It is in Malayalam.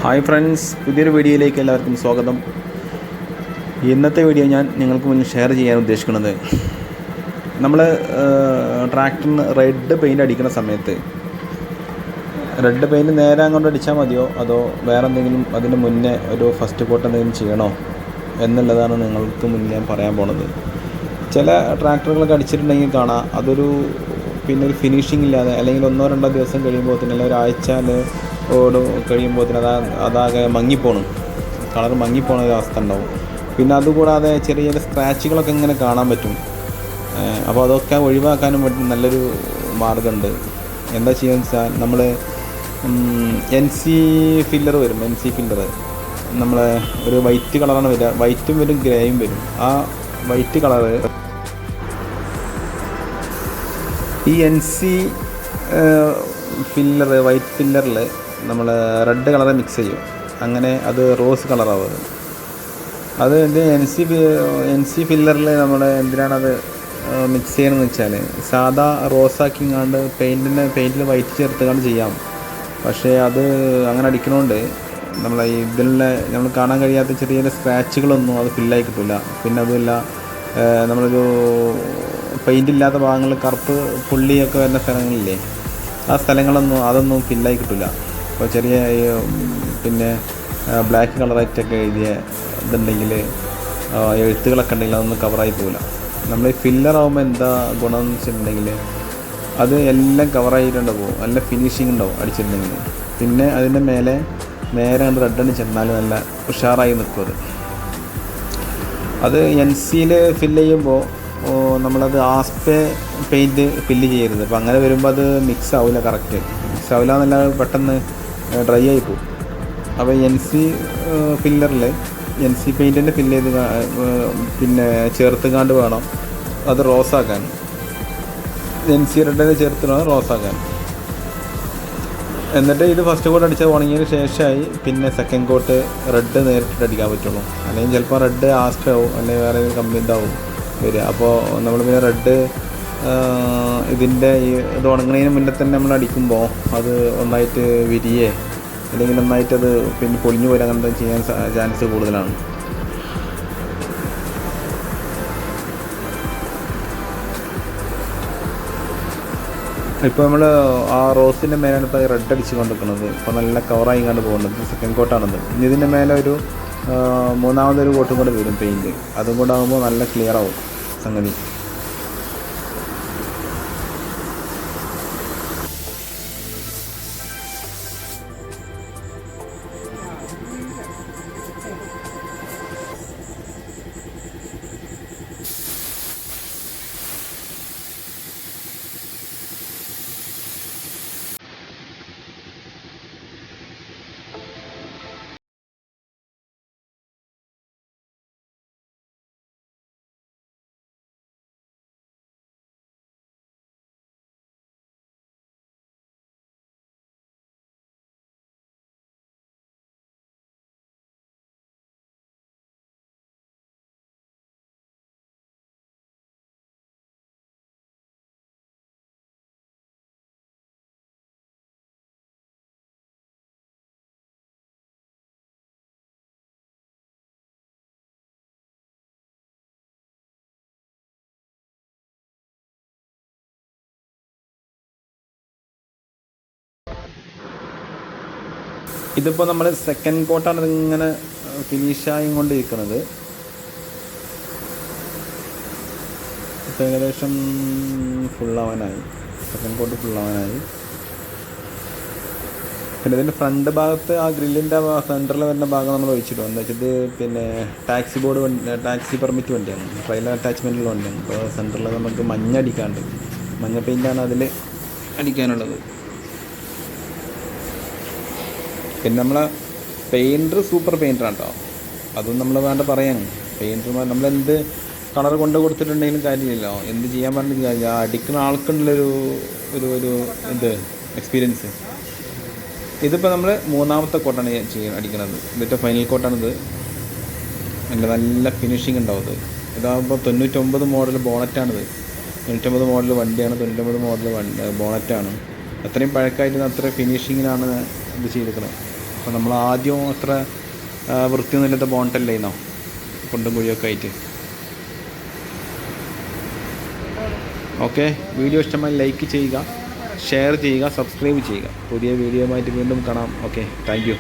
ഹായ് ഫ്രണ്ട്സ്, പുതിയൊരു വീഡിയോയിലേക്ക് എല്ലാവർക്കും സ്വാഗതം. ഇന്നത്തെ വീഡിയോ ഞാൻ നിങ്ങൾക്ക് മുന്നിൽ ഷെയർ ചെയ്യാൻ ഉദ്ദേശിക്കുന്നത്, നമ്മൾ ട്രാക്ടറിന് റെഡ് പെയിൻ്റ് അടിക്കുന്ന സമയത്ത് റെഡ് പെയിൻറ്റ് നേരെ അങ്ങോട്ട് അടിച്ചാൽ മതിയോ, അതോ വേറെ എന്തെങ്കിലും അതിന് മുന്നേ ഒരു ഫസ്റ്റ് കോട്ട് എന്തെങ്കിലും ചെയ്യണോ എന്നുള്ളതാണ് നിങ്ങൾക്ക് മുന്നിൽ ഞാൻ പറയാൻ പോണത്. ചില ട്രാക്ടറുകളൊക്കെ അടിച്ചിട്ടുണ്ടെങ്കിൽ കാണാം അതൊരു ഒരു ഫിനിഷിംഗ് ഇല്ലാതെ, അല്ലെങ്കിൽ 1-2 ദിവസം കഴിയുമ്പോൾ തന്നെ, അല്ലെങ്കിൽ ഒരാഴ്ച ഓട് കഴിയുമ്പോൾ തന്നെ അതാകെ മങ്ങിപ്പോണം, കളർ മങ്ങിപ്പോണ ഒരു അവസ്ഥ ഉണ്ടാവും. പിന്നെ അതുകൂടാതെ ചെറിയ ചെറിയ സ്ക്രാച്ചുകളൊക്കെ ഇങ്ങനെ കാണാൻ പറ്റും. അപ്പോൾ അതൊക്കെ ഒഴിവാക്കാനും പറ്റും നല്ലൊരു മാർഗ്ഗമുണ്ട്. എന്താ ചെയ്യുക വെച്ചാൽ, നമ്മൾ NC ഫില്ലർ വരും. NC ഫില്ലർ നമ്മൾ ഒരു വൈറ്റ് കളറാണ് വരിക, വൈറ്റും വരും ഗ്രേയും വരും. ആ വൈറ്റ് കളറ് ഈ NC ഫില്ലർ, വൈറ്റ് ഫില്ലറിൽ നമ്മൾ റെഡ് കളറ് മിക്സ് ചെയ്യും. അങ്ങനെ അത് റോസ് കളറാവും. അത് NC ഫില്ലറിൽ നമ്മൾ എന്തിനാണത് മിക്സ് ചെയ്യണമെന്ന് വെച്ചാൽ, സാധാ റോസാക്കിങ്ങാണ്ട് പെയിൻറ്റിൽ വൈറ്റ് ചേർത്തുകൊണ്ട് ചെയ്യാം. പക്ഷേ അത് അങ്ങനെ അടിക്കണോണ്ട് നമ്മൾ കാണാൻ കഴിയാത്ത ചെറിയ ചെറിയ സ്ക്രാച്ചുകളൊന്നും അത് ഫില്ലായി കിട്ടില്ല. പിന്നെ അതുമല്ല, നമ്മളൊരു പെയിൻ്റ് ഇല്ലാത്ത ഭാഗങ്ങളിൽ കറുപ്പ് പുള്ളിയൊക്കെ വരുന്ന സ്ഥലങ്ങളില്ലേ, ആ അതൊന്നും ഫില്ലായി കിട്ടില്ല. അപ്പോൾ ചെറിയ ബ്ലാക്ക് കളറായിട്ടൊക്കെ എഴുതിയ ഇതുണ്ടെങ്കിൽ, എഴുത്തുകളൊക്കെ ഉണ്ടെങ്കിൽ അതൊന്നും കവറായി പോകില്ല. നമ്മൾ ഫില്ലറാകുമ്പോൾ എന്താ ഗുണം എന്ന് വെച്ചിട്ടുണ്ടെങ്കിൽ, അത് എല്ലാം കവറായിട്ടുണ്ട് പോകും, നല്ല ഫിനിഷിങ് ഉണ്ടാവും അടിച്ചിട്ടുണ്ടെങ്കിൽ. പിന്നെ അതിൻ്റെ മേലെ നേരെ കണ്ട് റെഡ് അടിച്ചിരുന്നാൽ നല്ല ഉഷാറായി നിൽക്കും. അത് NCയിൽ ഫില്ല് ചെയ്യുമ്പോൾ നമ്മളത് ആസ്പേ പെയിൻറ്റ് ഫില്ല് ചെയ്യരുത്. അപ്പോൾ അങ്ങനെ വരുമ്പോൾ അത് മിക്സ് ആവില്ല, കറക്റ്റ് മിക്സ് ആവില്ല എന്നല്ല, പെട്ടെന്ന് ഡ്രൈ ആയി പോകും. അപ്പോൾ NC ഫില്ലറിൽ NC പെയിൻറ്റിൻ്റെ ഫില്ല് ചെയ്ത് ചേർത്തുകാണ്ട് വേണം അത് റോസാക്കാൻ. NC റെഡിനെ ചേർത്ത് വേണം റോസാക്കാൻ. എന്നിട്ട് ഇത് ഫസ്റ്റ് കോട്ട് അടിച്ചാൽ ഉണങ്ങിയതിന് ശേഷമായി പിന്നെ സെക്കൻഡ് കോട്ട് റെഡ് നേരിട്ട് അടിക്കാൻ പറ്റുള്ളൂ. അല്ലെങ്കിൽ ചിലപ്പോൾ റെഡ് ആസ്പേ ആവും, അല്ലെങ്കിൽ വേറെ കംപ്ലൈൻ്റ് ആവും വരിക. അപ്പോൾ നമ്മൾ പിന്നെ റെഡ് ഇത് ഉണങ്ങുന്നതിന് മുന്നേ തന്നെ നമ്മൾ അടിക്കുമ്പോൾ അത് ഒന്നായിട്ട് വിരിയേ, അല്ലെങ്കിൽ നന്നായിട്ടത് പൊളിഞ്ഞു പോരാൻ അങ്ങനത്തെ ചെയ്യാൻ ചാൻസ് കൂടുതലാണ്. ഇപ്പോൾ നമ്മൾ ആ റോസിൻ്റെ മേലാണ് ഇപ്പോൾ റെഡ് അടിച്ച് കൊണ്ടിരിക്കുന്നത്. ഇപ്പോൾ നല്ല കവറായി കണ്ട് പോകുന്നത് സെക്കൻഡ് കോട്ടാണത്. ഇനി ഇതിൻ്റെ മേലെ ഒരു മൂന്നാമതൊരു കോട്ടും കൂടെ വരും പെയിൻറ്റ്. അതും കൂടെ ആകുമ്പോൾ നല്ല ക്ലിയർ ആവും സംഗതി. ഇതിപ്പോൾ നമ്മൾ സെക്കൻഡ് കോട്ടാണ് ഇതിങ്ങനെ ഫിനിഷായി കൊണ്ടിരിക്കുന്നത്. ഇപ്പോൾ ഏകദേശം ഫുള്ളാവാനായി, സെക്കൻഡ് കോട്ട് ഫുള്ളാവാനായി. പിന്നെ ഇതിൻ്റെ ഫ്രണ്ട് ഭാഗത്ത് ആ ഗ്രില്ലിൻ്റെ സെൻറ്ററിൽ വരുന്ന ഭാഗം നമ്മൾ ഒഴിച്ചിടും. എന്താ വെച്ചാൽ ടാക്സി പെർമിറ്റ് വണ്ടിയാണ്, ട്രെയിലർ അറ്റാച്ച്മെൻറ്റുള്ള വണ്ടിയാണ്. അപ്പോൾ സെൻറ്ററിൽ നമുക്ക് മഞ്ഞ അടിക്കാണ്ട്, മഞ്ഞ പെയിൻ്റാണ് അതിൽ അടിക്കാനുള്ളത്. പിന്നെ നമ്മളെ പെയിൻറ്റർ സൂപ്പർ പെയിൻറ്ററാണ് കേട്ടോ, അതും നമ്മൾ വേണ്ട പറയാൻ. പെയിൻറ്റർമാർ നമ്മളെന്ത് കളർ കൊണ്ട് കൊടുത്തിട്ടുണ്ടെങ്കിലും കാര്യമില്ലല്ലോ, എന്ത് ചെയ്യാൻ പറഞ്ഞിട്ട് കാര്യമില്ല. അടിക്കുന്ന ആൾക്കുള്ളൊരു ഒരു എക്സ്പീരിയൻസ്. ഇതിപ്പോൾ നമ്മൾ മൂന്നാമത്തെ കോട്ടാണ് അടിക്കുന്നത്. ഇതിൻ്റെ ഫൈനൽ കോട്ടാണിത്. നല്ല ഫിനിഷിങ് ഉണ്ടാവും. ഇതാകുമ്പോൾ 99 മോഡൽ ബോണറ്റാണിത്. 99 മോഡൽ വണ്ടിയാണ്, 99 മോഡൽ ബോണറ്റാണ്. അത്രയും പഴക്കമായിട്ട് അത്ര ഫിനിഷിങ്ങിനാണ് ഇത് ചെയ്തിരിക്കുന്നത്. അപ്പോൾ നമ്മൾ ആദ്യം അത്ര വൃത്തിയൊന്നുമില്ലാത്ത ബോണ്ടല്ലേ എന്നോ കൊണ്ടും കുഴിയൊക്കെ ആയിട്ട്. ഓക്കെ, വീഡിയോ ഇഷ്ടമായി ലൈക്ക് ചെയ്യുക, ഷെയർ ചെയ്യുക, സബ്സ്ക്രൈബ് ചെയ്യുക. പുതിയ വീഡിയോയുമായിട്ട് വീണ്ടും കാണാം. Okay, thank you.